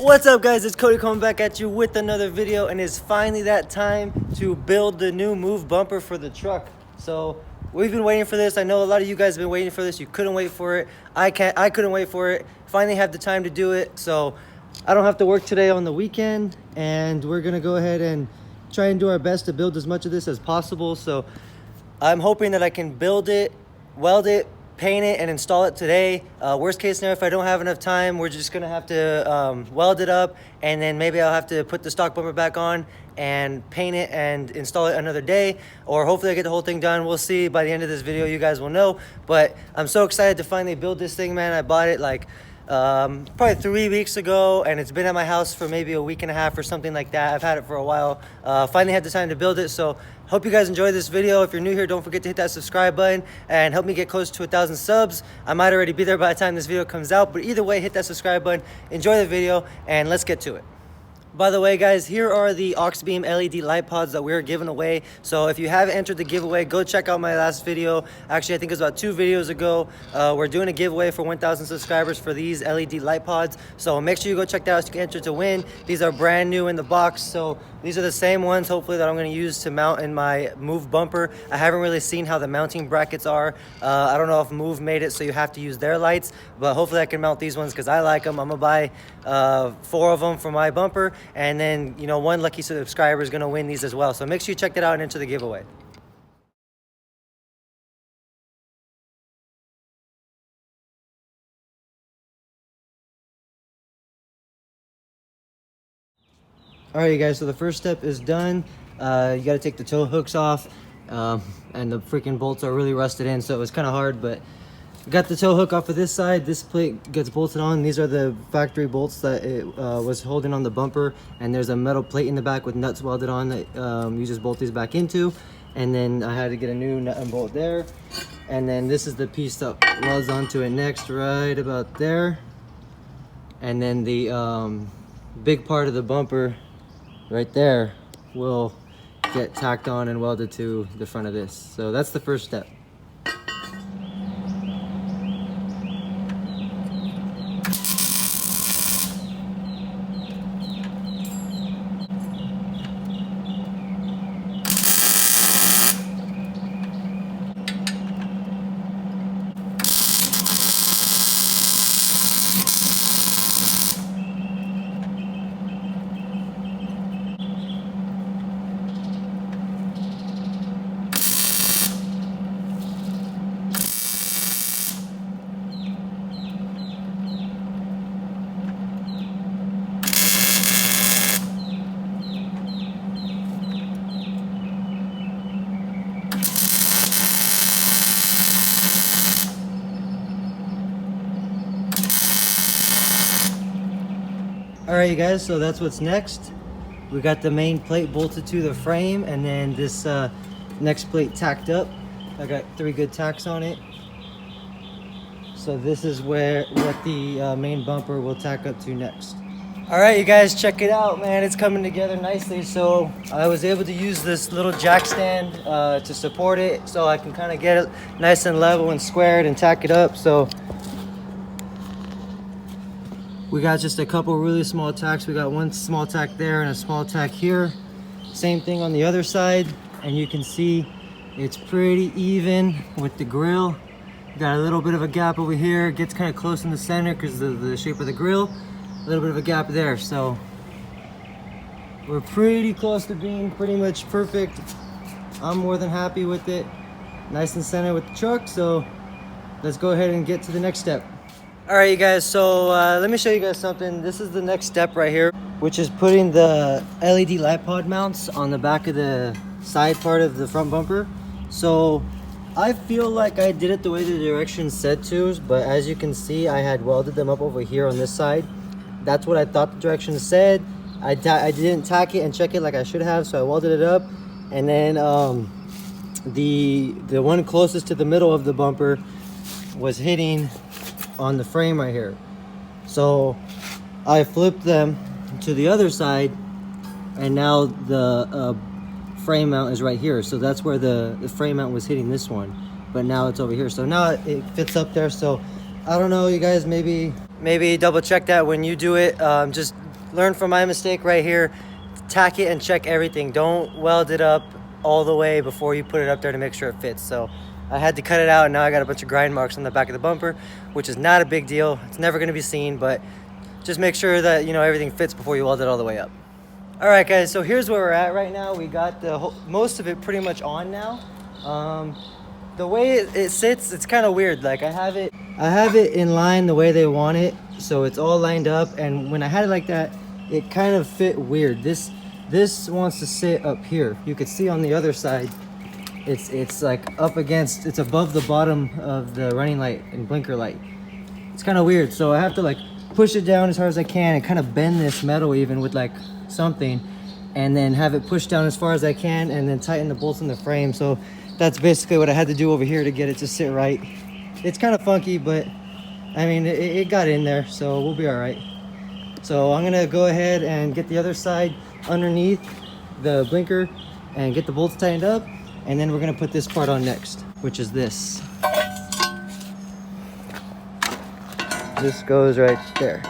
What's up, guys? It's Cody coming back at you with another video, and it's finally that time to build the new move bumper for the truck. So we've been waiting for this. I know a lot of you guys have been waiting for this. You couldn't wait for it. I couldn't wait for it. Finally have the time to do it, so I don't have to work today on the weekend, and we're gonna go ahead and try and do our best to build as much of this as possible. So I'm hoping that I can build it, weld it, paint it, and install it today. Worst case scenario, if I don't have enough time, we're just gonna have to weld it up, and then maybe I'll have to put the stock bumper back on and paint it and install it another day, or hopefully I get the whole thing done. We'll see. By the end of this video, you guys will know. But I'm so excited to finally build this thing, man. I bought it like probably 3 weeks ago, and it's been at my house for maybe a week and a half or something like that. I've had it for a while. Finally had the time to build it, so hope you guys enjoy this video. If you're new here, don't forget to hit that subscribe button and help me get close to 1,000 subs. I might already be there by the time this video comes out, but either way, hit that subscribe button, enjoy the video, and let's get to it. By the way, guys, here are the Auxbeam LED light pods that we're giving away. So if you haven't entered the giveaway, go check out my last video. Actually, I think it was about 2 videos ago. We're doing a giveaway for 1,000 subscribers for these LED light pods. So make sure you go check that out so you can enter to win. These are brand new in the box. So these are the same ones, hopefully, that I'm going to use to mount in my Move bumper. I haven't really seen how the mounting brackets are. I don't know if Move made it so you have to use their lights, but hopefully I can mount these ones because I like them. I'm going to buy 4 of them for my bumper. And then, you know, one lucky subscriber is going to win these as well. So make sure you check that out and enter the giveaway. All right, you guys, so the first step is done. You got to take the tow hooks off, and the freaking bolts are really rusted in, so it was kind of hard, but got the tow hook off of this side. This plate gets bolted on. These are the factory bolts that it was holding on the bumper, and there's a metal plate in the back with nuts welded on that you just bolt these back into. And then I had to get a new nut and bolt there, and then this is the piece that welds onto it next, right about there. And then the big part of the bumper right there will get tacked on and welded to the front of this. So that's the first step. All right, you guys, so that's what's next. We got the main plate bolted to the frame, and then this next plate tacked up. I got 3 good tacks on it. So this is what the main bumper will tack up to next. All right, you guys, check it out, man. It's coming together nicely. So I was able to use this little jack stand to support it, so I can kind of get it nice and level and squared and tack it up. So we got just a couple really small tacks. We got one small tack there and a small tack here. Same thing on the other side. And you can see it's pretty even with the grill. Got a little bit of a gap over here. It gets kind of close in the center because of the shape of the grill. A little bit of a gap there. So we're pretty close to being pretty much perfect. I'm more than happy with it. Nice and center with the truck. So let's go ahead and get to the next step. All right, you guys, so let me show you guys something. This is the next step right here, which is putting the LED light pod mounts on the back of the side part of the front bumper. So I feel like I did it the way the directions said to, but as you can see, I had welded them up over here on this side. That's what I thought the directions said. I didn't tack it and check it like I should have, so I welded it up. And then the one closest to the middle of the bumper was hitting on the frame right here. So I flipped them to the other side, and now the frame mount is right here. So that's where the frame mount was hitting this one, but now it's over here. So now it fits up there. So I don't know, you guys, maybe double check that when you do it. Just learn from my mistake right here. Tack it and check everything. Don't weld it up all the way before you put it up there to make sure it fits. So I had to cut it out, and now I got a bunch of grind marks on the back of the bumper, which is not a big deal. It's never going to be seen, but just make sure that, you know, everything fits before you weld it all the way up. All right, guys, so here's where we're at right now. We got most of it pretty much on now. The way it sits, it's kind of weird. Like I have it in line the way they want it, so it's all lined up. And when I had it like that, it kind of fit weird. This wants to sit up here. You could see on the other side, it's like up against, it's above the bottom of the running light and blinker light. It's kind of weird, so I have to like push it down as hard as I can and kind of bend this metal even with like something, and then have it pushed down as far as I can, and then tighten the bolts in the frame. So that's basically what I had to do over here to get it to sit right. It's kind of funky, but I mean, it got in there, so we'll be all right. So I'm gonna go ahead and get the other side underneath the blinker and get the bolts tightened up, and then we're gonna put this part on next, which is this. This goes right there,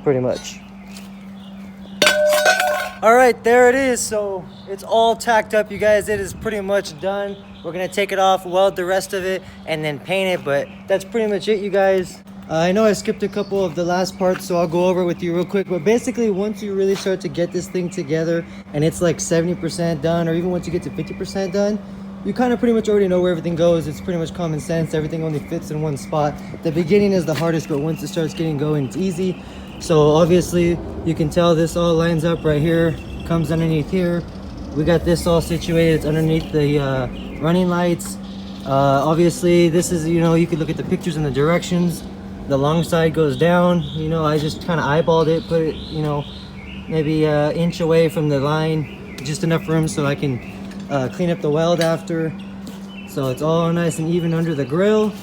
pretty much. All right, there it is. So it's all tacked up, you guys. It is pretty much done. We're gonna take it off, weld the rest of it, and then paint it, but that's pretty much it, you guys. I know I skipped a couple of the last parts, so I'll go over it with you real quick. But basically, once you really start to get this thing together and it's like 70% done, or even once you get to 50% done, you kind of pretty much already know where everything goes. It's pretty much common sense. Everything only fits in one spot. The beginning is the hardest, but once it starts getting going, it's easy. So obviously, you can tell this all lines up right here, comes underneath here. We got this all situated. It's underneath the running lights. Obviously, this is, you know, you can look at the pictures and the directions. The long side goes down. You know, I just kind of eyeballed it, put it, you know, maybe an inch away from the line, just enough room so I can clean up the weld after. So it's all nice and even under the grill.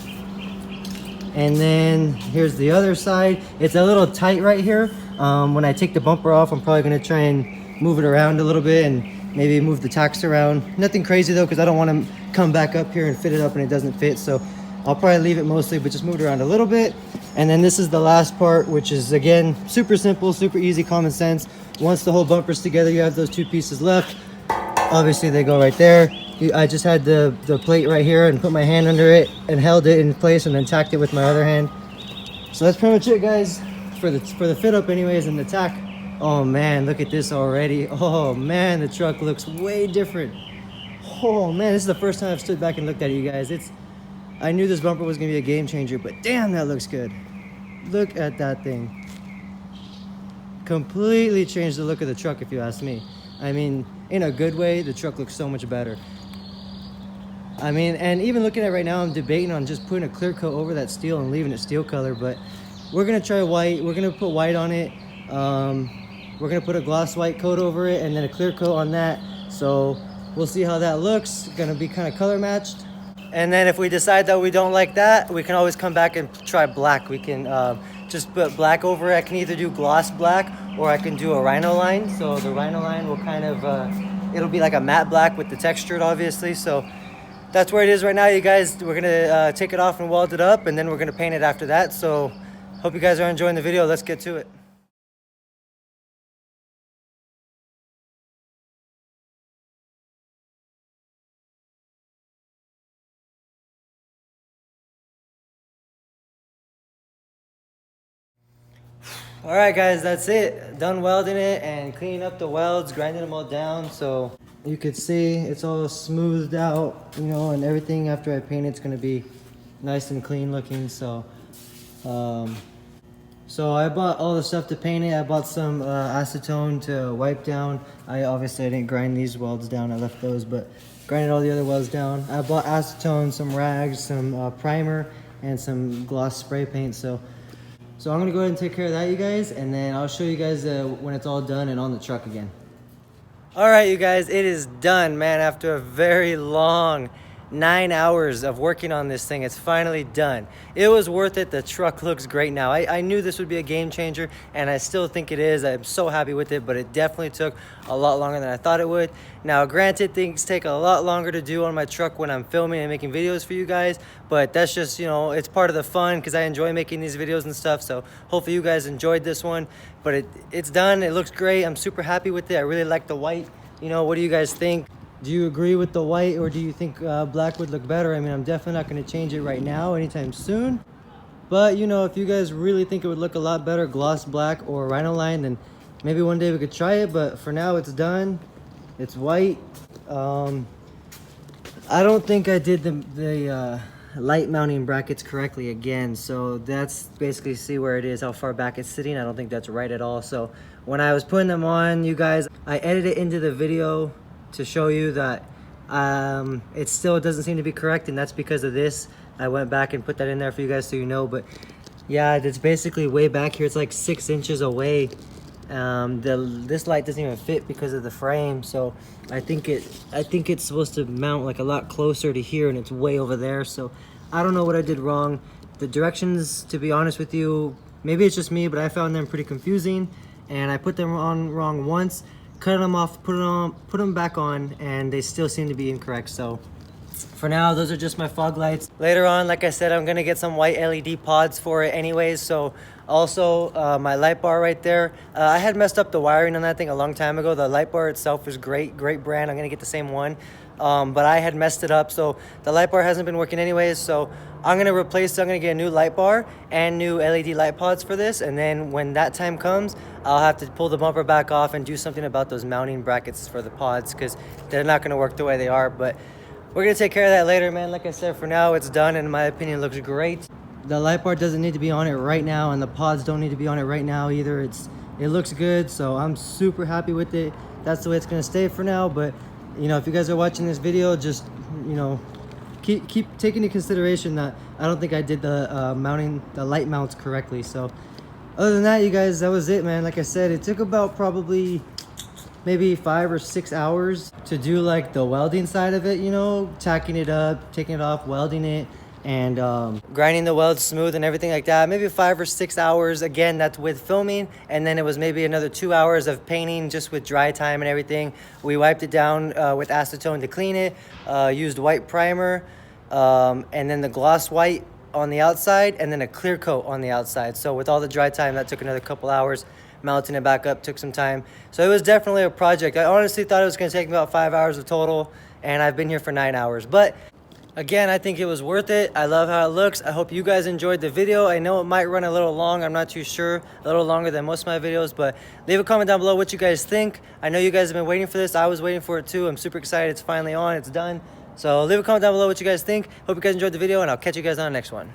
And then here's the other side. It's a little tight right here. When I take the bumper off, I'm probably gonna try and move it around a little bit and maybe move the tacks around. Nothing crazy though, because I don't want to come back up here and fit it up and it doesn't fit. So I'll probably leave it mostly, but just move it around a little bit. And then this is the last part, which is again, super simple, super easy, common sense. Once the whole bumper's together, you have those two pieces left. Obviously they go right there. I just had the plate right here and put my hand under it and held it in place and then tacked it with my other hand. So that's pretty much it, guys, for the fit up anyways, and the tack. Oh man, look at this already. Oh man, the truck looks way different. Oh man, this is the first time I've stood back and looked at it, you guys. I knew this bumper was gonna be a game changer, but damn, that looks good. Look at that thing. Completely changed the look of the truck, if you ask me. I mean, in a good way, the truck looks so much better. I mean, and even looking at it right now, I'm debating on just putting a clear coat over that steel and leaving it steel color, but we're gonna try white. We're gonna put white on it. We're gonna put a gloss white coat over it and then a clear coat on that. So we'll see how that looks. Gonna be kind of color matched. And then if we decide that we don't like that, we can always come back and try black. We can just put black over it. I can either do gloss black or I can do a rhino line. So the rhino line will kind of, it'll be like a matte black with the textured, obviously. So that's where it is right now, you guys. We're gonna take it off and weld it up, and then we're gonna paint it after that. So hope you guys are enjoying the video. Let's get to it. All right, guys, that's it. Done welding it and cleaning up the welds, grinding them all down. So you could see it's all smoothed out, you know, and everything after I paint it's gonna be nice and clean looking. So I bought all the stuff to paint it. I bought some acetone to wipe down. I didn't grind these welds down. I left those, but grinded all the other welds down. I bought acetone, some rags, some primer, and some gloss spray paint. So I'm gonna go ahead and take care of that, you guys, and then I'll show you guys when it's all done and on the truck again. All right, you guys, it is done, man, after a very long 9 hours of working on this thing. It's finally done. It was worth it. The truck looks great now. I knew this would be a game changer, and I still think it is. I'm so happy with it, but it definitely took a lot longer than I thought it would. Now, granted, things take a lot longer to do on my truck when I'm filming and making videos for you guys, but that's just, you know, it's part of the fun because I enjoy making these videos and stuff. So hopefully you guys enjoyed this one, but it's done. It looks great. I'm super happy with it. I really like the white. You know, what do you guys think? Do you agree with the white, or do you think black would look better? I mean, I'm definitely not going to change it right now anytime soon. But, you know, if you guys really think it would look a lot better, gloss black or rhino line, then maybe one day we could try it. But for now, it's done. It's white. I don't think I did the light mounting brackets correctly again. So that's basically, see where it is, how far back it's sitting. I don't think that's right at all. So when I was putting them on, you guys, I edited it into the video to show you that it still doesn't seem to be correct, and that's because of this. I went back and put that in there for you guys so you know. But yeah, it's basically way back here. It's like 6 inches away. This light doesn't even fit because of the frame, so I think it's supposed to mount like a lot closer to here, and it's way over there. So I don't know what I did wrong. The directions, to be honest with you, maybe it's just me, but I found them pretty confusing, and I put them on wrong once, cut them off, put them back on, and they still seem to be incorrect. So for now, those are just my fog lights. Later on, like I said, I'm gonna get some white LED pods for it anyways. So also my light bar right there, I had messed up the wiring on that thing a long time ago. The light bar itself is great brand. I'm gonna get the same one, but I had messed it up, so the light bar hasn't been working anyways. So I'm gonna replace it. I'm gonna get a new light bar and new LED light pods for this, and then when that time comes, I'll have to pull the bumper back off and do something about those mounting brackets for the pods, because they're not gonna work the way they are. But we're gonna take care of that later, man. Like I said, for now it's done, and in my opinion, it looks great. The light bar doesn't need to be on it right now, and the pods don't need to be on it right now either. It looks good, so I'm super happy with it. That's the way it's gonna stay for now. But you know, if you guys are watching this video, just, you know, keep taking into consideration that I don't think I did the mounting the light mounts correctly. So other than that, you guys, that was it, man. Like I said, it took about probably maybe 5 or 6 hours to do like the welding side of it, you know, tacking it up, taking it off, welding it, and grinding the weld smooth and everything like that. Maybe 5 or 6 hours. Again, that's with filming. And then it was maybe another 2 hours of painting just with dry time and everything. We wiped it down with acetone to clean it, used white primer, and then the gloss white on the outside, and then a clear coat on the outside. So with all the dry time, that took another couple hours. Mounting it back up took some time. So it was definitely a project. I honestly thought it was gonna take me about 5 hours of total, and I've been here for 9 hours. But again, I think it was worth it. I love how it looks. I hope you guys enjoyed the video. I know it might run a little long. I'm not too sure. A little longer than most of my videos, but leave a comment down below what you guys think. I know you guys have been waiting for this. I was waiting for it too. I'm super excited. It's finally on. It's done. So leave a comment down below what you guys think. Hope you guys enjoyed the video, and I'll catch you guys on the next one.